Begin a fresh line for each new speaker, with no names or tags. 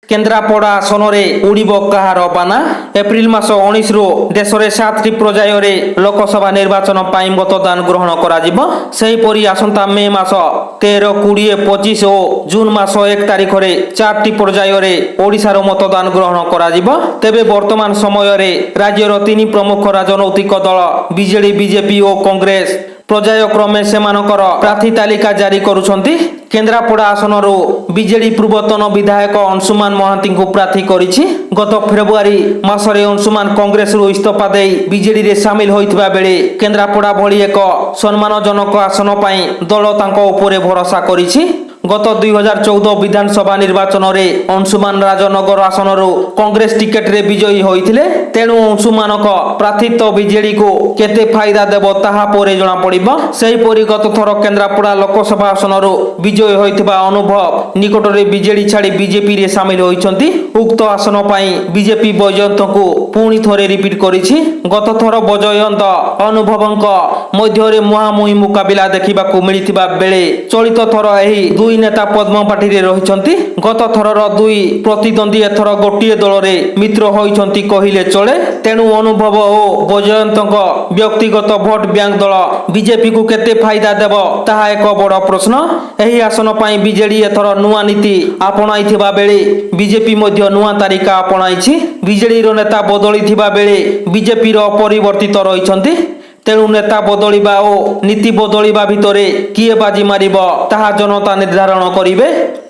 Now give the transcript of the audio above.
କେନ୍ଦ୍ରାପଡ଼ା ଆସନରେ ଉଡ଼ିବ କାହାର ବାନା? ଏପ୍ରିଲ ମାସ 19ରୁ ଦେଶରେ 7ଟି ପର୍ଯ୍ୟାୟରେ ଲୋକସଭା ନିର୍ବାଚନ ପାଇଁ ମତଦାନ ଗ୍ରହଣ କରାଯିବ। ସେହିପରି ଆସନ୍ତା ମେ ମାସ 13, 20, 25 ଓ ଜୁନ ମାସ 1 ତାରିଖରେ 4ଟି ପର୍ଯ୍ୟାୟରେ ଓଡ଼ିଶାର ମତଦାନ ଗ୍ରହଣ କରାଯିବ। ତେବେ ବର୍ତ୍ତମାନ ସମୟରେ ରାଜ୍ୟର 3 ପ୍ରମୁଖ ରାଜନୈତିକ ଦଳ ବିଜେଡି, ବିଜେପି ଓ କଂଗ୍ରେସ ପର୍ଯ୍ୟାୟକ୍ରମେ ସେମାନଙ୍କର ପ୍ରାର୍ଥୀ ତାଲିକା ଜାରି କରୁଛନ୍ତି। କେନ୍ଦ୍ରାପଡ଼ା ଆସନରୁ ବିଜେଡି ପୂର୍ବତନ ବିଧାୟକ ଅଂଶୁମାନ ମହାନ୍ତିଙ୍କୁ ପ୍ରାର୍ଥୀ କରିଛି। ଗତ ଫେବୃଆରୀ ମାସରେ ଅଂଶୁମାନ କଂଗ୍ରେସରୁ ଇସ୍ତଫା ଦେଇ ବିଜେଡିରେ ସାମିଲ ହୋଇଥିବା ବେଳେ କେନ୍ଦ୍ରାପଡ଼ା ଭଳି ଏକ ସମ୍ମାନଜନକ ଆସନ ପାଇଁ ଦଳ ତାଙ୍କ ଉପରେ ଭରସା କରିଛି। ଗତ 2014 ବିଧାନସଭା ନିର୍ବାଚନରେ ଅଂଶୁମାନ ରାଜନଗର ଆସନରୁ କଂଗ୍ରେସ ଟିକେଟରେ ବିଜୟୀ ହୋଇଥିଲେ। ତେଣୁ ଅଂଶୁମାନଙ୍କ ପ୍ରାର୍ଥୀତ୍ୱ ବିଜେଡିକୁ କେତେ ଫାଇଦା ଦେବ ତାହା ପରେ ଜଣାପଡ଼ିବ। ସେହିପରି ଗତଥର କେନ୍ଦ୍ରାପଡ଼ା ଲୋକସଭା ଆସନରୁ ବିଜୟୀ ହୋଇଥିବା ଅନୁଭବ ନିକଟରେ ବିଜେଡି ଛାଡ଼ି ବିଜେପିରେ ସାମିଲ ହୋଇଛନ୍ତି। ଉକ୍ତ ଆସନ ପାଇଁ ବିଜେପି ବୈଜୟନ୍ତଙ୍କୁ ପୁଣି ଥରେ ରିପିଟ୍ କରିଛି। ଗତଥର ବୈଜୟନ୍ତ ଅନୁଭବଙ୍କ ମଧ୍ୟରେ ମୁହାଁମୁହିଁ ମୁକାବିଲା ଦେଖିବାକୁ ମିଳିଥିବା ବେଳେ ଚଳିତ ଥର ଏହି ଦୁଇ ନେତା ପଦ୍ମପାଟିରେ ରହିଛନ୍ତି। ଗତ ଥରର ଦୁଇ ପ୍ରତିଦ୍ୱନ୍ଦ୍ୱୀ ଏଥର ଗୋଟିଏ ଦଳରେ ମିତ୍ର ହୋଇଛନ୍ତି କହିଲେ ଚଳେ। ତେଣୁ ଅନୁଭବ ଓ ବୈଜୟନ୍ତଙ୍କ ବ୍ୟକ୍ତିଗତ ଭୋଟ ବ୍ୟାଙ୍କ ଦଳ ବିଜେପିକୁ କେତେ ଫାଇଦା ଦେବ ତାହା ଏକ ବଡ଼ ପ୍ରଶ୍ନ। ଏହି ଆସନ ପାଇଁ ବିଜେଡି ଏଥର ନୂଆ ନୀତି ଆପଣାଇଥିବା ବେଳେ ବିଜେପି ମଧ୍ୟ ନୂଆ ତାରିକା ଆପଣାଇଛି। ବିଜେଡିର ନେତା ବଦଳିଥିବା ବେଳେ ବିଜେପିର ଅପରିବର୍ତ୍ତିତ ରହିଛନ୍ତି। ତେଣୁ ନେତା ବଦଳିବା ଓ ନୀତି ବଦଳିବା ଭିତରେ କିଏ ବାଜି ମାରିବ ତାହା ଜନତା ନିର୍ଦ୍ଧାରଣ କରିବେ।